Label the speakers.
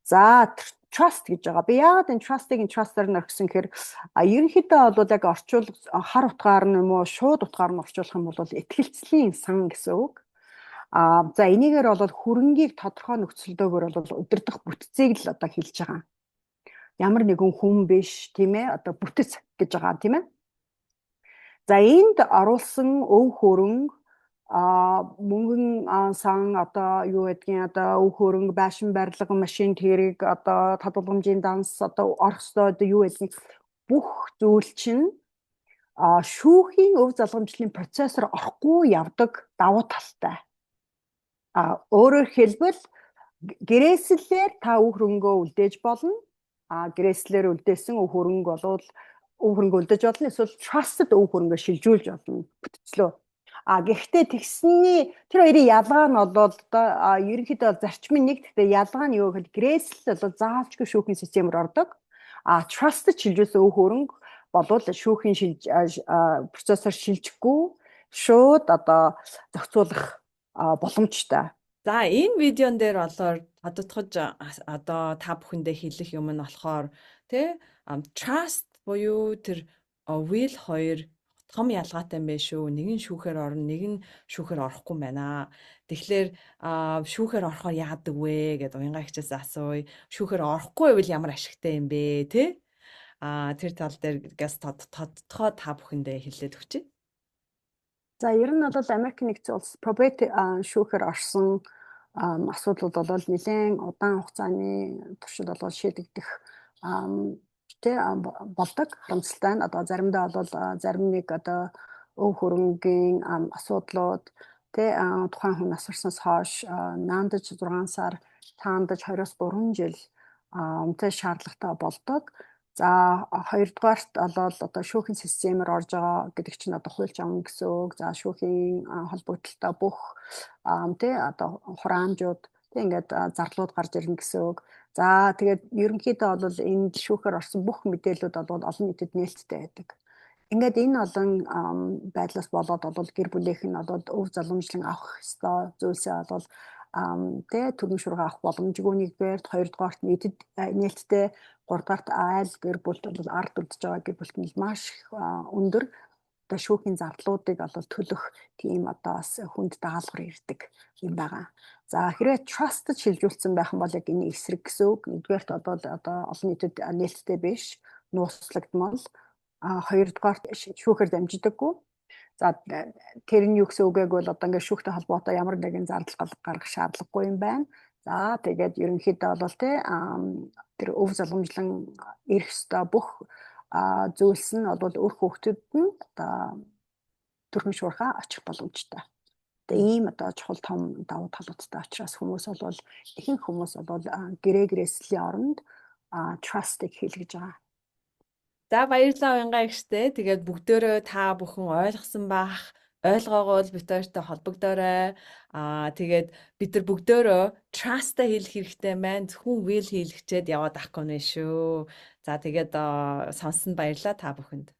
Speaker 1: За trust гэж байгаа. Би яагаад энэ trust-ыг trust-аар нь орхисон гэхээр ерөнхийдөө бол яг хар утгаар нь юм уу шууд утгаар нь орчуулах юм бол итгэлцлийн сан гэсэн үг. За энийгээр бол хөрөнгийг тодорхой нөхцөлдөөгөр бол удирдах бүтцийг л одоо хэлж байгаа. Ямар нэгэн хүн биш тийм ээ одоо бүтэц гэж байгаа тийм ээ. За энд оруулсан өв хөрөнгө мөнгөн сан одоо юу гэдгийг одоо өв хөрөнгө байшин барилга машин тэрэг одоо татварламжийн данс одоо орох ёстой одоо юу гэдгийг бүх зүйл чинь шүүхийн өв залгамжлалын процессор орохгүй явдаг давуу талтай. Өөрөөр хэлбэл гэрээслэлээр та өв хөрөнгөө үлдээж болно. Гэрээслэлээр үлдээсэн өв хөрөнгө болвол өв хөрөнгө үлдээж болно. Эсвэл trusted өв хөрөнгөө шилжүүлж болно. Бүтцлөө. Гэхдээ тэгсний тэр хоёрын ялгаа нь бол одоо ерөнхийдөө зарчмын нэг гэхдээ ялгаа нь юу гэвэл гэрээслэл бол заавчгүй шүүхийн системээр ордог. Trusted шилжүүлсэн өв хөрөнгө болвол шүүхийн процессор шилжихгүй шууд одоо зохицуулах боломжтой.
Speaker 2: За энэ видеон дээр олоор тодотгож одоо та бүхэндээ хэлэх юм нь болохоор trust буюу тэр will хоёр том ялгаатай юм байна шүү. Нэг нь шүүхээр орно, нэг нь шүүхээр орохгүй байна. Тэгэхээр шүүхээр орохоор яадаг вэ гэдээ уянгаа хичээс асууя. Шүүхээр орохгүй байвал ямар ашигтай юм бэ, тэ? Тэр тал дээр газ тодтогоо та бүхэндээ хэлээд өгчээ.
Speaker 1: За ер нь бол Америк нэгдсэн улс probate шүүхээр орсон асуудлууд бол нэлээд удаан хугацааны туршид бол шийдэгдэх болдог харамсалтай нь одоо заримдаа бол зарим нэг одоо өв хөрөнгийн асуудлууд тухайн хүн насварснаас хойш наандаж 6 сар таандаж 20-3 жил шаардлагатай болдог. За хоёрдугаарт бол одоо шүүхийн системээр орж байгаа гэдэг чинь одоо хуульч авна гэсэн үг. За шүүхийн холбогдлолтой бүх одоо хураамжууд ингээд зарлууд гарч ирнэ гэсэн үг. За тэгээд ерөнхийдөө бол энд шүүхээр орсон бүх мэдээлэлүүд бол олон нийтэд нээлттэй байдаг. Ингээд энэ олон байдлаас болоод бол гэр бүлийнх нь бол өв залгамжлан авах ёстой зүйлсээ бол төрийн шуурга авах боломжгүй нэгдүгээр, хоёрдугаарт нийтэд нээлттэй, гуравдугаарт айл гэр бүлд бол ард үлдэж байгаа гэр бүлт нь маш өндөр одоо шүүхийн зарлуудыг төлөх тийм одоо бас хүнд даалгавар ирдэг юм байгаа. За хэрвээ trusted шилжүүлсэн байх юм бол яг энэ эсрэг гэсэн үг. Нэгдүгээрт одоо олон нийтэд нээлттэй биш, нууцлагдмал. Хоёрдугаарт шүүхээр дамждаггүй. За тэр нь юу гэсэн үг вэ? Одоо ингээд шүүхтэй холбоотой ямар нэгэн зардал гаргах шаардлагагүй юм байна. За тэгээд ерөнхийдөө бол тэр өв залгамжлан ирэх ёстой бүх зүйлс нь бол өр хүүхдэд нь одоо төрхөн шуурхаа очих боломжтой. Тэгээ ийм одоо чухал том давуу талуудтай учраас ихэнх хүмүүс бол гэрээслийн оронд trust-ыг хийлгэж байгаа.
Speaker 2: За баярлалаа уянгаа ихтэй. Тэгээд бүгдөө та бүхэн ойлгосон бах. Ойлгоогоо л бид хоёртой холбогдоорой. Тэгээд бид нар бүгдөө trust-а хийх хэрэгтэй маань зөвхөн will хийлгчээд яваад ахгүй нэ шүү. За тэгээд сонсон баярлалаа та бүхэнд.